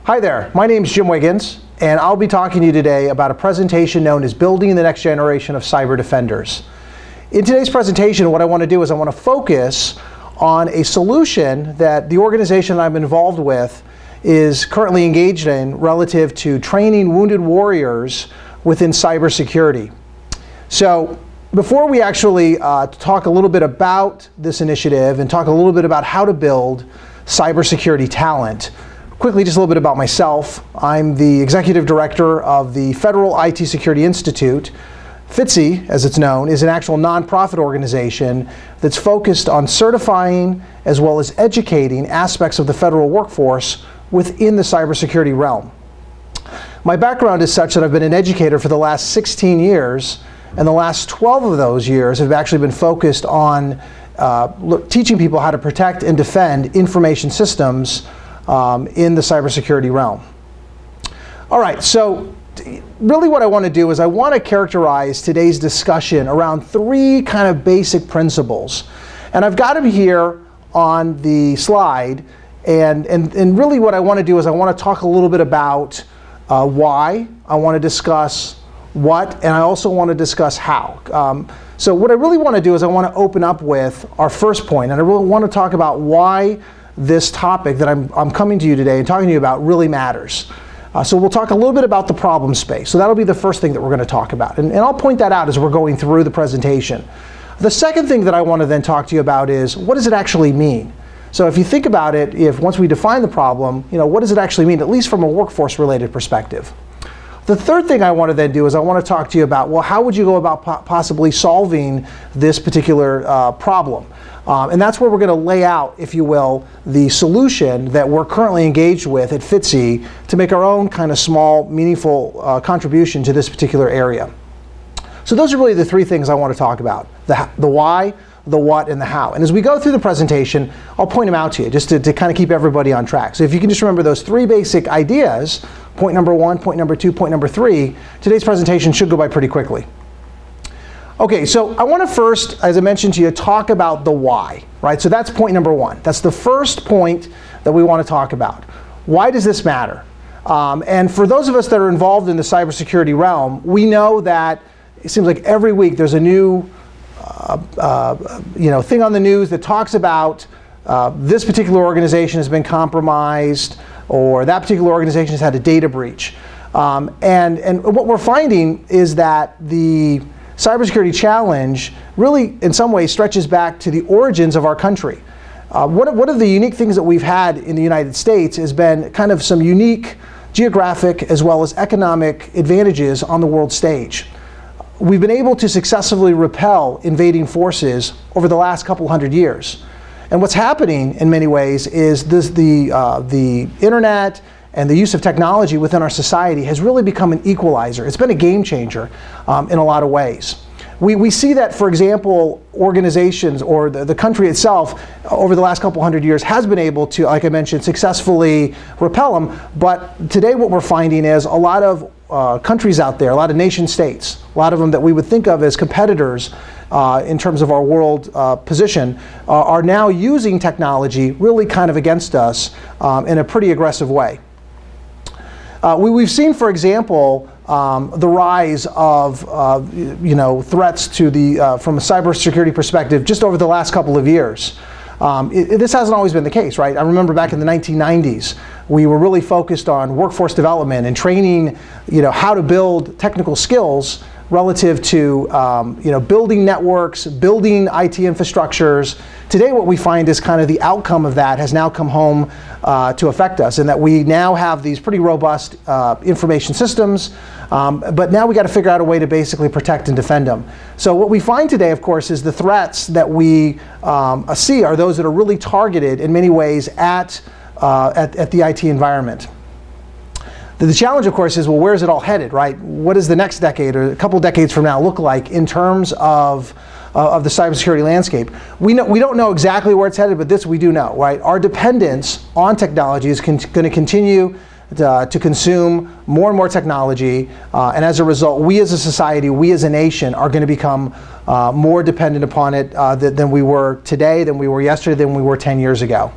Hi there, my name is Jim Wiggins, and I'll be talking to you today about a presentation known as Building the Next Generation of Cyber Defenders. In today's presentation, what I want to do is I want to focus on a solution that the organization I'm involved with is currently engaged in relative to training wounded warriors within cybersecurity. So before we actually talk a little bit about this initiative and talk a little bit about how to build cybersecurity talent, quickly, just a little bit about myself. I'm the Executive Director of the Federal IT Security Institute. FITSE, as it's known, is an actual nonprofit organization that's focused on certifying as well as educating aspects of the federal workforce within the cybersecurity realm. My background is such that I've been an educator for the last 16 years, and the last 12 of those years have actually been focused on teaching people how to protect and defend information systems in the cybersecurity realm. All right, so really what I want to do is I want to characterize today's discussion around three kind of basic principles. And I've got them here on the slide. And really what I want to do is I want to talk a little bit about why, I want to discuss what, and I also want to discuss how. So what I really want to do is I want to open up with our first point, and I really want to talk about why this topic that I'm coming to you today and talking to you about really matters. So we'll talk a little bit about the problem space. So that'll be the first thing that we're going to talk about. And I'll point that out as we're going through the presentation. The second thing that I want to then talk to you about is, what does it actually mean? So if you think about it, once we define the problem, what does it actually mean, at least from a workforce-related perspective? The third thing I want to then do is I want to talk to you about, well, how would you go about possibly solving this particular problem? And that's where we're going to lay out, if you will, the solution that we're currently engaged with at FITSE to make our own kind of small, meaningful contribution to this particular area. So those are really the three things I want to talk about: the why, the what, and the how. And as we go through the presentation, I'll point them out to you just to kind of keep everybody on track. So if you can just remember those three basic ideas, point number one, point number two, point number three, today's presentation should go by pretty quickly. Okay, so I want to first, as I mentioned to you, talk about the why, right? So that's point number one. That's the first point that we want to talk about. Why does this matter? And for those of us that are involved in the cybersecurity realm, we know that it seems like every week there's a new thing on the news that talks about this particular organization has been compromised, or that particular organization has had a data breach. And what we're finding is that the cybersecurity challenge really, in some ways, stretches back to the origins of our country. One of the unique things that we've had in the United States has been kind of some unique geographic as well as economic advantages on the world stage. We've been able to successfully repel invading forces over the last couple hundred years. And what's happening in many ways is the internet and the use of technology within our society has really become an equalizer. It's been a game changer in a lot of ways. We see that, for example, organizations or the country itself over the last couple hundred years has been able to, like I mentioned, successfully repel them. But today what we're finding is a lot of countries out there, a lot of nation states, a lot of them that we would think of as competitors in terms of our world position, are now using technology really kind of against us in a pretty aggressive way. We've seen, for example, the rise of threats to from a cybersecurity perspective just over the last couple of years. This hasn't always been the case, right? I remember back in the 1990s, we were really focused on workforce development and training, how to build technical skills relative to building networks, building IT infrastructures. Today what we find is kind of the outcome of that has now come home to affect us, in that we now have these pretty robust information systems, but now we got to figure out a way to basically protect and defend them. So what we find today, of course, is the threats that we see are those that are really targeted in many ways at the IT environment. The challenge, of course, is, well, where is it all headed, right? What does the next decade or a couple decades from now look like in terms of the cybersecurity landscape? We don't know exactly where it's headed, but this we do know, right? Our dependence on technology is going to continue to consume more and more technology, and as a result, we as a society, we as a nation are going to become more dependent upon it than we were today, than we were yesterday, than we were 10 years ago.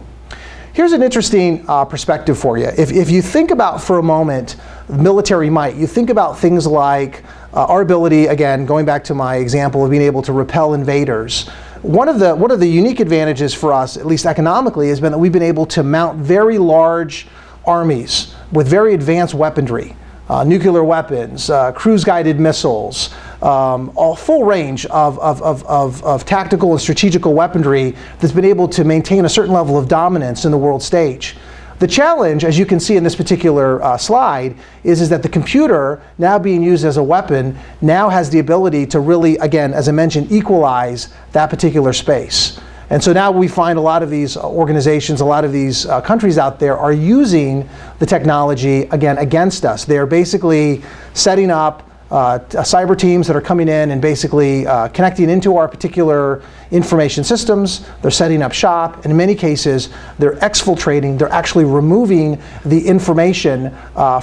here's an interesting perspective for you. If you think about for a moment military might, you think about things like our ability, again, going back to my example of being able to repel invaders. One of the unique advantages for us, at least economically, has been that we've been able to mount very large armies with very advanced weaponry, nuclear weapons, cruise-guided missiles, a full range of tactical and strategical weaponry that's been able to maintain a certain level of dominance in the world stage. The challenge, as you can see in this particular slide, is that the computer, now being used as a weapon, now has the ability to really, again, as I mentioned, equalize that particular space. And so now we find a lot of these organizations, a lot of these countries out there are using the technology, again, against us. They're basically setting up cyber teams that are coming in and basically connecting into our particular information systems. They're setting up shop, and in many cases, they're exfiltrating. They're actually removing the information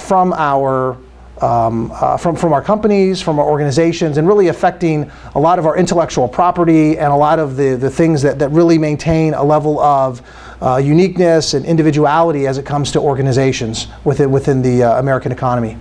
from our companies, from our organizations, and really affecting a lot of our intellectual property and a lot of the things that really maintain a level of uniqueness and individuality as it comes to organizations within the American economy.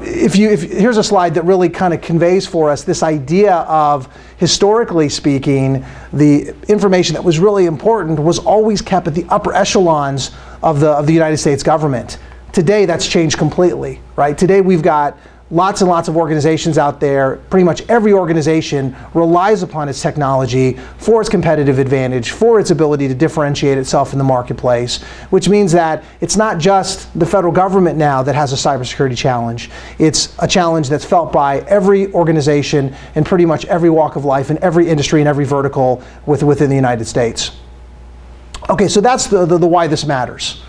Here's a slide that really kind of conveys for us this idea of, historically speaking, the information that was really important was always kept at the upper echelons of the United States government. Today, that's changed completely, right? Today, we've got lots and lots of organizations out there. Pretty much every organization relies upon its technology for its competitive advantage, for its ability to differentiate itself in the marketplace, which means that it's not just the federal government now that has a cybersecurity challenge. It's a challenge that's felt by every organization in pretty much every walk of life, in every industry, and every vertical within the United States. Okay, so that's the why this matters.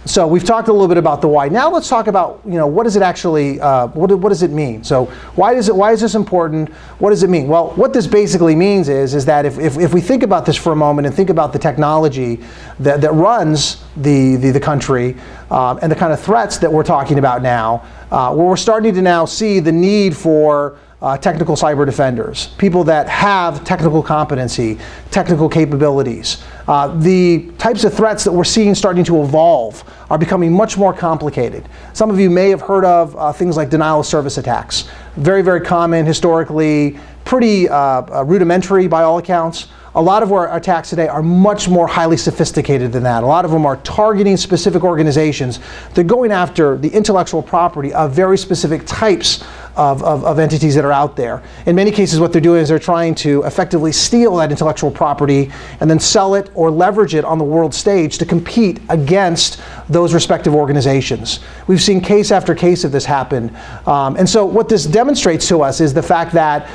So we've talked a little bit about the why. Now let's talk about, what does it actually, what does it mean? So why is this important? What does it mean? Well, what this basically means is that if we think about this for a moment and think about the technology that runs the country and the kind of threats that we're talking about now, where we're starting to now see the need for technical cyber defenders, people that have technical competency, technical capabilities. The types of threats that we're seeing starting to evolve are becoming much more complicated. Some of you may have heard of things like denial of service attacks. Very, very common historically, pretty rudimentary by all accounts. A lot of our attacks today are much more highly sophisticated than that. A lot of them are targeting specific organizations. They're going after the intellectual property of very specific types of entities that are out there. In many cases, what they're doing is they're trying to effectively steal that intellectual property and then sell it or leverage it on the world stage to compete against those respective organizations. We've seen case after case of this happen. And so what this demonstrates to us is the fact that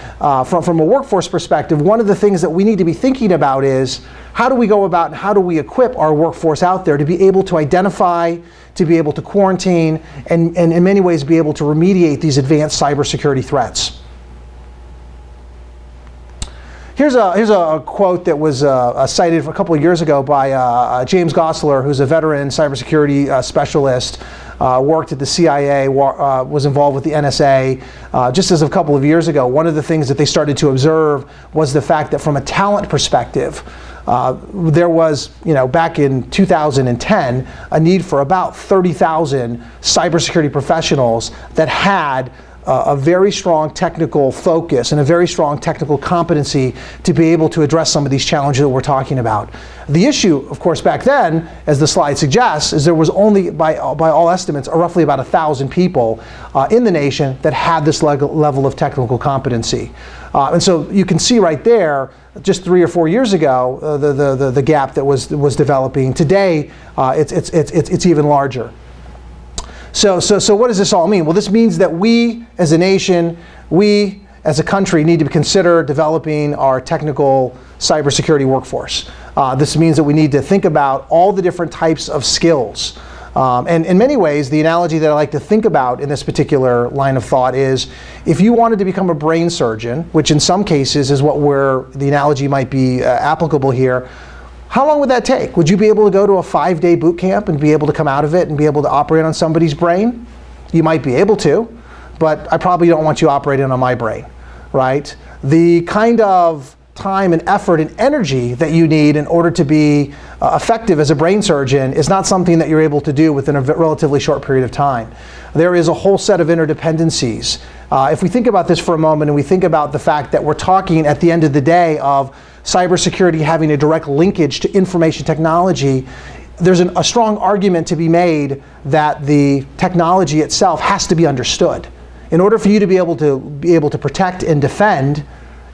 from a workforce perspective, one of the things that we need to be thinking about is how do we go about and how do we equip our workforce out there to be able to identify, to be able to quarantine, and in many ways be able to remediate these advanced cybersecurity threats. Here's a quote that was cited a couple of years ago by James Gosler, who's a veteran cybersecurity specialist, worked at the CIA, was involved with the NSA. Just as a couple of years ago, one of the things that they started to observe was the fact that from a talent perspective, there was, back in 2010, a need for about 30,000 cybersecurity professionals that had a very strong technical focus and a very strong technical competency to be able to address some of these challenges that we're talking about. The issue, of course, back then, as the slide suggests, is there was only, by all estimates, roughly about 1,000 people in the nation that had this level of technical competency. And so you can see right there, just 3 or 4 years ago, the gap that was developing. Today, it's even larger. So what does this all mean? Well, this means that we as a nation, we as a country need to consider developing our technical cybersecurity workforce. This means that we need to think about all the different types of skills. And in many ways, the analogy that I like to think about in this particular line of thought is if you wanted to become a brain surgeon, which in some cases is the analogy might be applicable here, how long would that take? Would you be able to go to a 5-day boot camp and be able to come out of it and be able to operate on somebody's brain? You might be able to, but I probably don't want you operating on my brain, right? The kind of time and effort and energy that you need in order to be effective as a brain surgeon is not something that you're able to do within a relatively short period of time. There is a whole set of interdependencies. If we think about this for a moment and we think about the fact that we're talking at the end of the day of cybersecurity having a direct linkage to information technology, there's a strong argument to be made that the technology itself has to be understood. In order for you to be able to protect and defend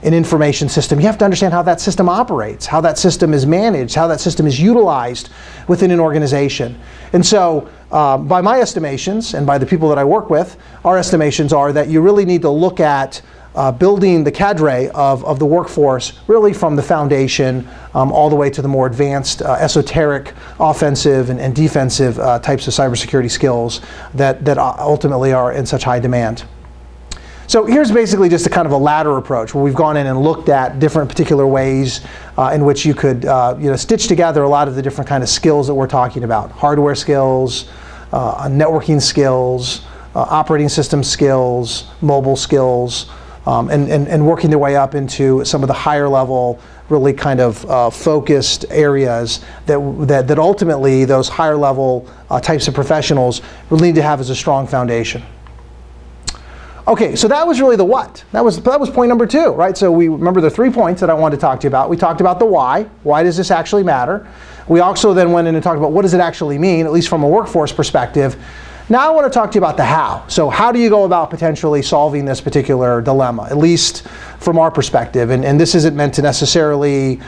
an information system, you have to understand how that system operates, how that system is managed, how that system is utilized within an organization. And so, by my estimations, and by the people that I work with, our estimations are that you really need to look at building the cadre of the workforce really from the foundation all the way to the more advanced, esoteric, offensive and defensive types of cybersecurity skills that ultimately are in such high demand. So here's basically just a kind of a ladder approach where we've gone in and looked at different particular ways in which you could stitch together a lot of the different kind of skills that we're talking about. Hardware skills, networking skills, operating system skills, mobile skills, and working their way up into some of the higher level, really kind of focused areas that ultimately those higher level types of professionals will need to have as a strong foundation. Okay, so that was really the what. That was point number 2, right? So we remember the 3 points that I wanted to talk to you about. We talked about the why. Why does this actually matter? We also then went in and talked about what does it actually mean, at least from a workforce perspective. Now I want to talk to you about the how. So how do you go about potentially solving this particular dilemma, at least from our perspective? And this isn't meant to necessarily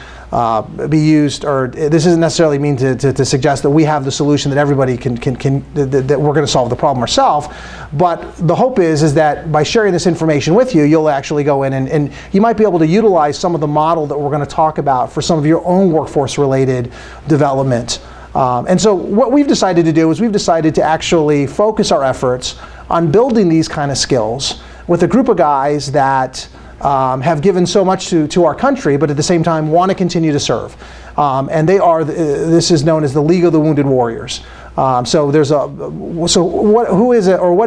be used, or this isn't necessarily mean to suggest that we have the solution that everybody that we're going to solve the problem ourselves. But the hope is that by sharing this information with you, you'll actually go in and you might be able to utilize some of the model that we're going to talk about for some of your own workforce-related development. And so what we've decided to do is we've decided to actually focus our efforts on building these kind of skills with a group of guys that have given so much to our country, but at the same time want to continue to serve. And they are, this is known as the League of the Wounded Warriors. So what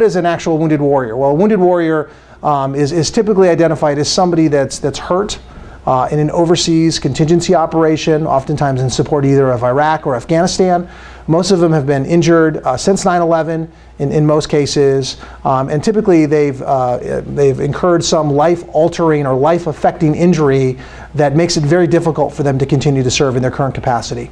is an actual wounded warrior? Well, a wounded warrior is typically identified as somebody that's hurt in an overseas contingency operation, oftentimes in support either of Iraq or Afghanistan. Most of them have been injured since 9/11 in most cases, and typically they've incurred some life-altering or life-affecting injury that makes it very difficult for them to continue to serve in their current capacity.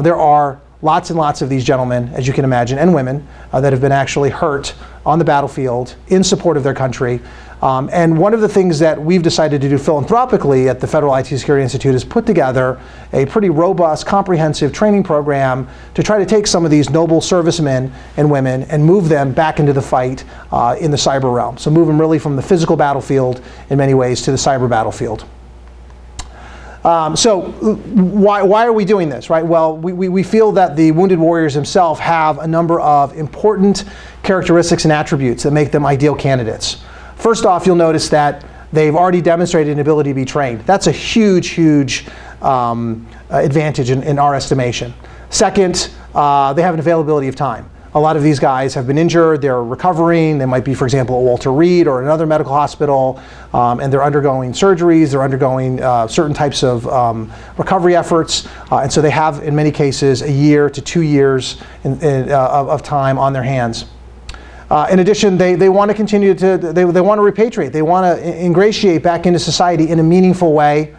There are lots and lots of these gentlemen, as you can imagine, and women that have been actually hurt on the battlefield in support of their country. And one of the things that we've decided to do philanthropically at the Federal IT Security Institute is put together a pretty robust, comprehensive training program to try to take some of these noble servicemen and women and move them back into the fight in the cyber realm. So move them really from the physical battlefield in many ways to the cyber battlefield. So why are we doing this, right? Well, we feel that the wounded warriors themselves have a number of important characteristics and attributes that make them ideal candidates. First off, you'll notice that they've already demonstrated an ability to be trained. That's a huge, huge advantage in our estimation. Second, they have an availability of time. A lot of these guys have been injured, they're recovering, they might be, for example, at Walter Reed or another medical hospital, and they're undergoing surgeries, they're undergoing certain types of recovery efforts, and so they have, in many cases, a year to 2 years of time on their hands. In addition, they want to continue they want to repatriate, they want to ingratiate back into society in a meaningful way.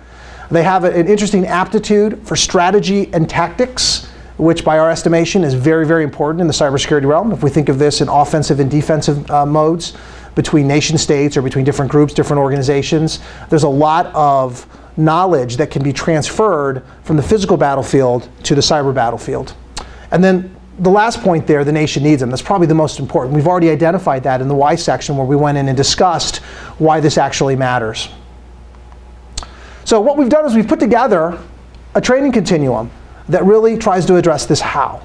They have an interesting aptitude for strategy and tactics, which by our estimation is very, very important in the cybersecurity realm. If we think of this in offensive and defensive modes between nation states or between different groups, different organizations, there's a lot of knowledge that can be transferred from the physical battlefield to the cyber battlefield. And then the last point there, the nation needs them. That's probably the most important. We've already identified that in the why section where we went in and discussed why this actually matters. So what we've done is we've put together a training continuum that really tries to address this how.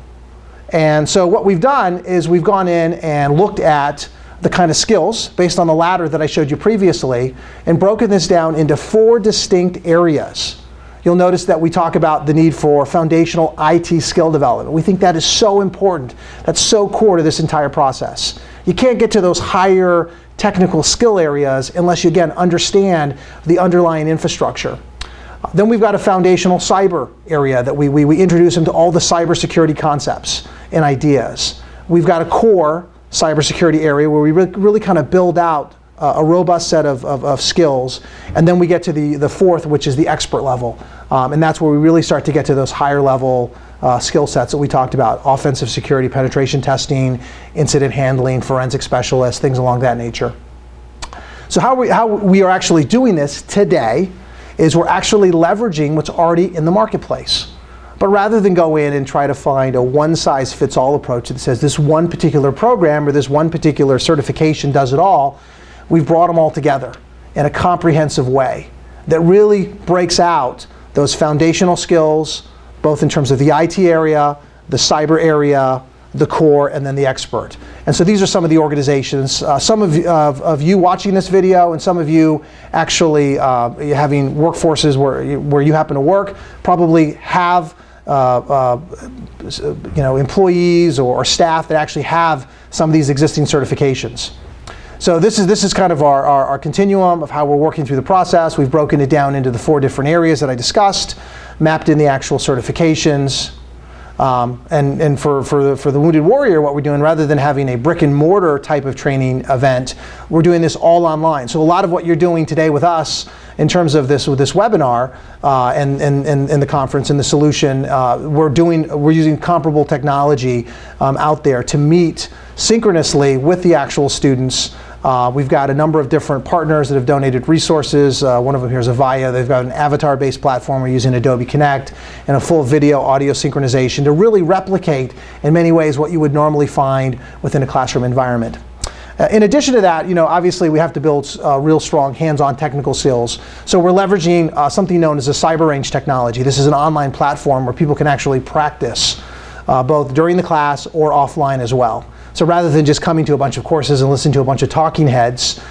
And so what we've done is we've gone in and looked at the kind of skills based on the ladder that I showed you previously and broken this down into 4 distinct areas. You'll notice that we talk about the need for foundational IT skill development. We think that is so important. That's so core to this entire process. You can't get to those higher technical skill areas unless you, again, understand the underlying infrastructure. Then we've got a foundational cyber area that we introduce them to all the cybersecurity concepts and ideas. We've got a core cybersecurity area where we really kind of build out a robust set of skills, and then we get to the fourth, which is the expert level, and that's where we really start to get to those higher level skill sets that we talked about: offensive security, penetration testing, incident handling, forensic specialists, things along that nature. So how we are actually doing this today is we're actually leveraging what's already in the marketplace. But rather than go in and try to find a one-size-fits-all approach that says this one particular program or this one particular certification does it all, we've brought them all together in a comprehensive way that really breaks out those foundational skills, both in terms of the IT area, the cyber area, the core, and then the expert. And so these are some of the organizations. Some of you watching this video, and some of you actually having workforces where you happen to work, probably have employees or staff that actually have some of these existing certifications. So this is kind of our continuum of how we're working through the process. We've broken it down into the 4 different areas that I discussed, mapped in the actual certifications. And for the Wounded Warrior, what we're doing, rather than having a brick and mortar type of training event, we're doing this all online. So a lot of what you're doing today with us in terms of this webinar and the conference and the solution, we're using comparable technology out there to meet synchronously with the actual students. We've got a number of different partners that have donated resources. One of them here is Avaya. They've got an avatar-based platform. We're using Adobe Connect and a full video audio synchronization to really replicate in many ways what you would normally find within a classroom environment. In addition to that, obviously we have to build real strong hands-on technical skills. So we're leveraging something known as a cyber range technology. This is an online platform where people can actually practice both during the class or offline as well. So rather than just coming to a bunch of courses and listening to a bunch of talking heads,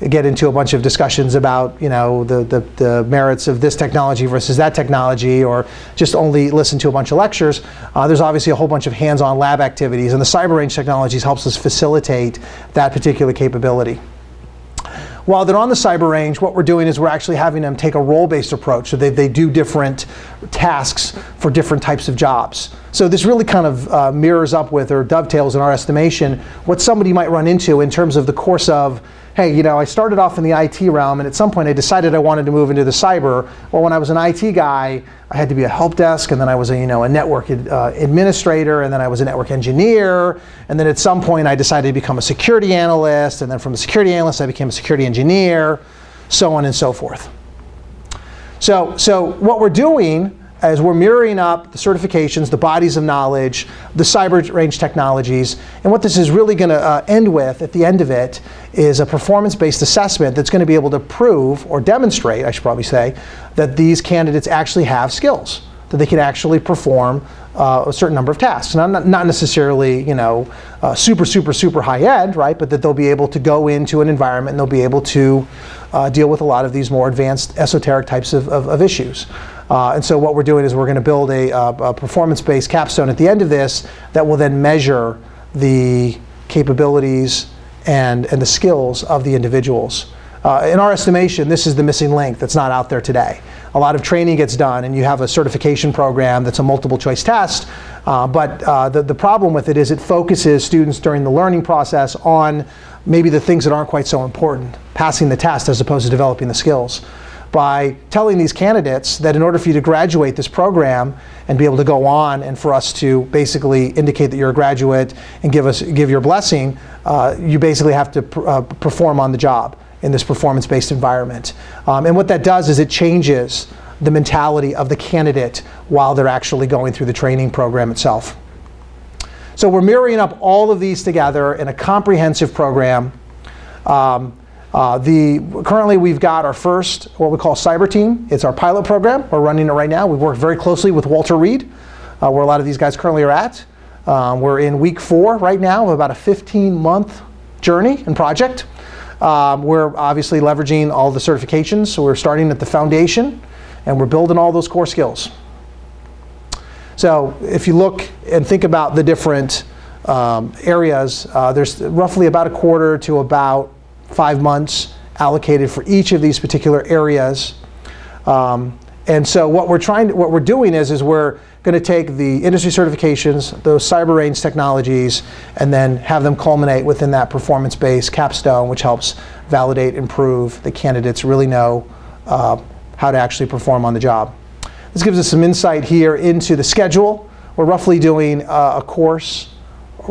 get into a bunch of discussions about the merits of this technology versus that technology, or just only listen to a bunch of lectures, there's obviously a whole bunch of hands-on lab activities, and the cyber range technologies helps us facilitate that particular capability. While they're on the cyber range, what we're doing is we're actually having them take a role-based approach. So they do different tasks for different types of jobs. So this really kind of mirrors up with, or dovetails in our estimation, what somebody might run into in terms of the course of, hey, I started off in the IT realm, and at some point I decided I wanted to move into the cyber. Or when I was an IT guy, I had to be a help desk, and then I was a network administrator, and then I was a network engineer, and then at some point I decided to become a security analyst, and then from a security analyst I became a security engineer, so on and so forth. So what we're doing as we're mirroring up the certifications, the bodies of knowledge, the cyber range technologies, and what this is really going to end with at the end of it is a performance-based assessment that's going to be able to prove, or demonstrate, I should probably say, that these candidates actually have skills, that they can actually perform a certain number of tasks. Now, not necessarily, super high end, right? But that they'll be able to go into an environment and they'll be able to deal with a lot of these more advanced esoteric types of issues. And so what we're doing is we're going to build a performance-based capstone at the end of this that will then measure the capabilities and the skills of the individuals. In our estimation, this is the missing link that's not out there today. A lot of training gets done, and you have a certification program that's a multiple choice test, but the problem with it is it focuses students during the learning process on maybe the things that aren't quite so important, passing the test as opposed to developing the skills. By telling these candidates that in order for you to graduate this program and be able to go on and for us to basically indicate that you're a graduate and give your blessing, you basically have to perform on the job in this performance-based environment. And what that does is it changes the mentality of the candidate while they're actually going through the training program itself. So we're mirroring up all of these together in a comprehensive program. Currently we've got our first, what we call cyber team. It's our pilot program. We're running it right now. We've worked very closely with Walter Reed, where a lot of these guys currently are at. We're in week 4 right now of about a 15-month journey and project. We're obviously leveraging all the certifications, so we're starting at the foundation and we're building all those core skills. So if you look and think about the different areas, there's roughly about a quarter to about 5 months allocated for each of these particular areas. And so what we're doing is we're going to take the industry certifications, those cyber range technologies, and then have them culminate within that performance-based capstone, which helps validate and prove the candidates really know how to actually perform on the job. This gives us some insight here into the schedule. We're roughly doing a course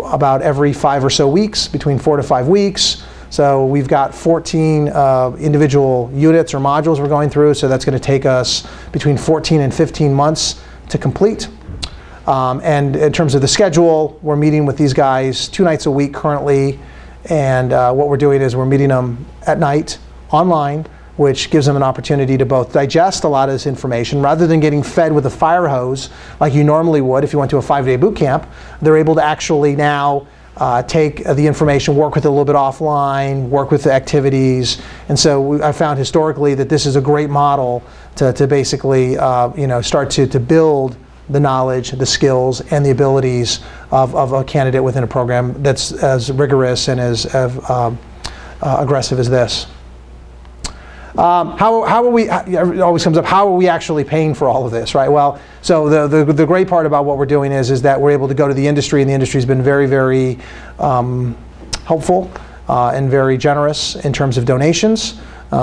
about every 5 or so weeks, between 4 to 5 weeks. So we've got 14 individual units or modules we're going through, so that's going to take us between 14 and 15 months to complete. And in terms of the schedule, we're meeting with these guys 2 nights a week currently, and what we're doing is we're meeting them at night online, which gives them an opportunity to both digest a lot of this information rather than getting fed with a fire hose like you normally would if you went to a 5-day boot camp. They're able to actually now take the information, work with it a little bit offline, work with the activities. And so I found historically that this is a great model to basically start to build the knowledge, the skills, and the abilities of a candidate within a program that's as rigorous and as aggressive as this. How are we, it always comes up, how are we actually paying for all of this, right? Well, so the great part about what we're doing is that we're able to go to the industry, and the industry's been very, very helpful and very generous in terms of donations.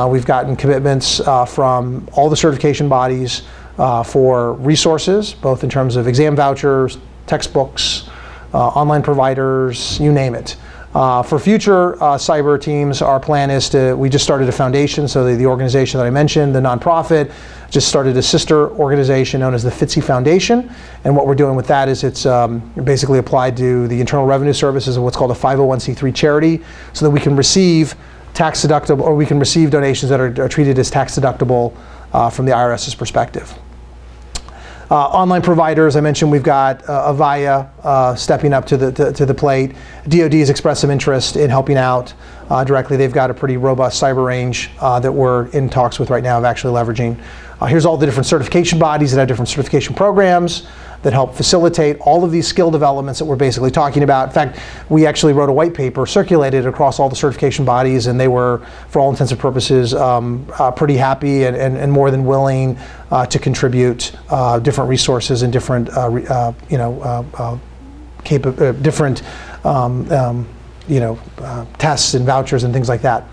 We've gotten commitments from all the certification bodies for resources, both in terms of exam vouchers, textbooks, online providers, you name it. For future cyber teams, our plan is we just started a foundation, so the organization that I mentioned, the nonprofit, just started a sister organization known as the FITCI Foundation. And what we're doing with that is it's basically applied to the Internal Revenue Service as what's called a 501c3 charity, so that we can receive tax deductible, or we can receive donations that are treated as tax deductible from the IRS's perspective. Online providers, I mentioned we've got Avaya stepping up to the plate. DoD has expressed some interest in helping out directly. They've got a pretty robust cyber range that we're in talks with right now of actually leveraging. Here's all the different certification bodies that have different certification programs that help facilitate all of these skill developments that we're basically talking about. In fact, we actually wrote a white paper, circulated across all the certification bodies, and they were, for all intents and purposes, pretty happy and more than willing to contribute different resources and different, different tests and vouchers and things like that.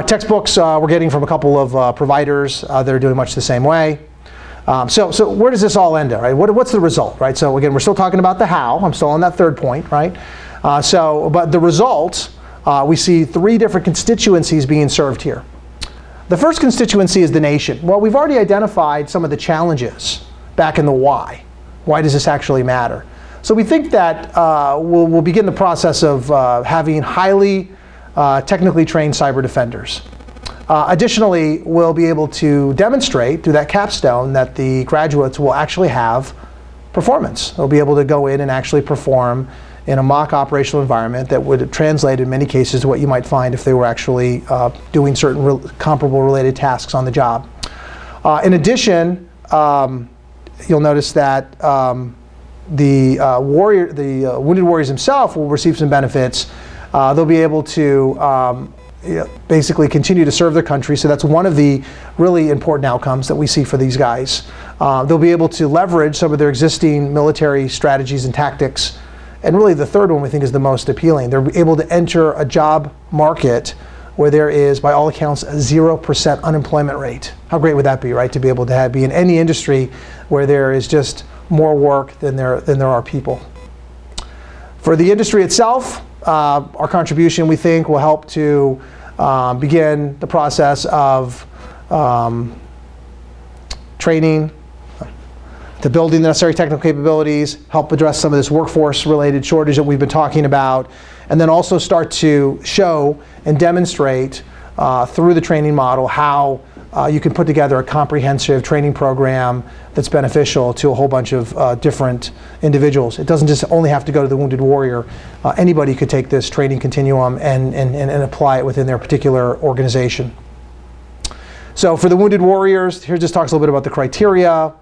Textbooks we're getting from a couple of providers that are doing much the same way. So where does this all end at, right? What's the result, right? So again, we're still talking about the how. I'm still on that third point, right? But the result, we see 3 different constituencies being served here. The first constituency is the nation. Well, we've already identified some of the challenges back in the why. Why does this actually matter? So we think that we'll begin the process of having highly technically trained cyber defenders. Additionally, we'll be able to demonstrate through that capstone that the graduates will actually have performance. They'll be able to go in and actually perform in a mock operational environment that would translate in many cases to what you might find if they were actually doing certain comparable related tasks on the job. In addition, you'll notice that the Wounded Warriors themselves will receive some benefits. They'll be able to basically continue to serve their country, so that's one of the really important outcomes that we see for these guys. They'll be able to leverage some of their existing military strategies and tactics, and really the third one we think is the most appealing. They're able to enter a job market where there is, by all accounts, a 0% unemployment rate. How great would that be, right? To be able to be in any industry where there is just more work than there are people. For the industry itself, our contribution, we think, will help to begin the process of training, to building the necessary technical capabilities, help address some of this workforce-related shortage that we've been talking about, and then also start to show and demonstrate through the training model how you can put together a comprehensive training program that's beneficial to a whole bunch of different individuals. It doesn't just only have to go to the Wounded Warrior. Anybody could take this training continuum and apply it within their particular organization. So for the Wounded Warriors, here just talks a little bit about the criteria.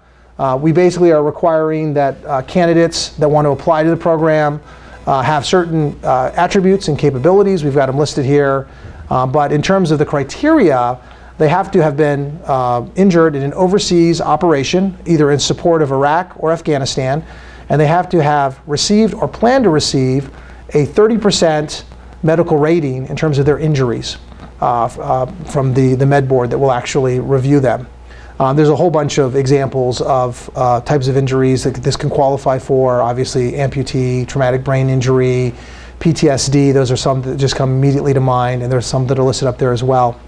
We basically are requiring that candidates that want to apply to the program have certain attributes and capabilities. We've got them listed here. But in terms of the criteria, they have to have been injured in an overseas operation, either in support of Iraq or Afghanistan, and they have to have received or plan to receive a 30% medical rating in terms of their injuries from the med board that will actually review them. There's a whole bunch of examples of types of injuries that this can qualify for. Obviously, amputee, traumatic brain injury, PTSD, those are some that just come immediately to mind, and there's some that are listed up there as well.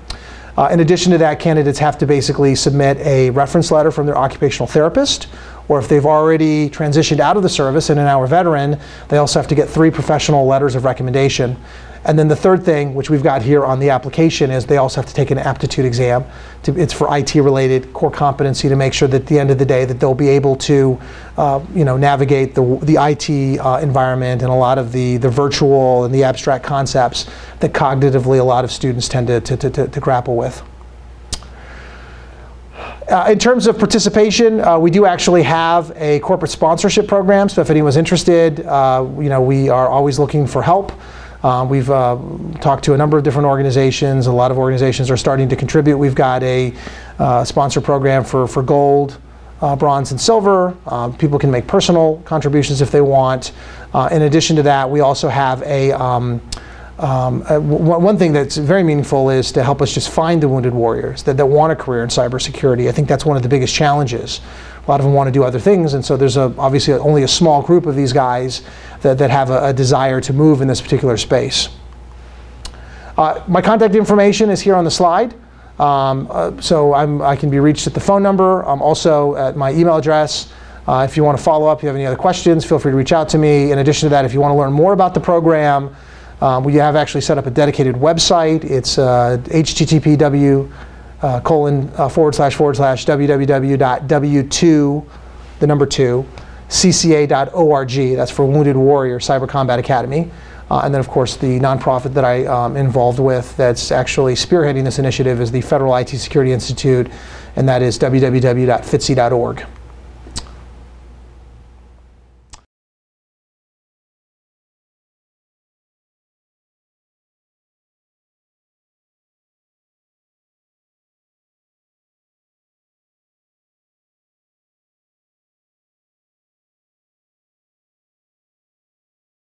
In addition to that, candidates have to basically submit a reference letter from their occupational therapist, or if they've already transitioned out of the service and are now a veteran, they also have to get 3 professional letters of recommendation. And then the third thing, which we've got here on the application, is they also have to take an aptitude exam. It's for IT-related core competency to make sure that at the end of the day that they'll be able to navigate the IT environment and a lot of the virtual and the abstract concepts that cognitively a lot of students tend to grapple with. In terms of participation, we do actually have a corporate sponsorship program, so if anyone's interested, we are always looking for help. We've talked to a number of different organizations. A lot of organizations are starting to contribute. We've got a sponsor program for gold, bronze, and silver. People can make personal contributions if they want. In addition to that, we also have one thing that's very meaningful is to help us just find the wounded warriors that want a career in cybersecurity. I think that's one of the biggest challenges. A lot of them want to do other things, and so there's obviously only a small group of these guys that have a desire to move in this particular space. My contact information is here on the slide. So I can be reached at the phone number. Also at my email address. If you want to follow up, if you have any other questions, feel free to reach out to me. In addition to that, if you want to learn more about the program, we have actually set up a dedicated website. It's http://www.w2cca.org. That's for Wounded Warrior Cyber Combat Academy. And then, of course, the nonprofit that I am involved with that's actually spearheading this initiative is the Federal IT Security Institute, and that is www.fitc.org.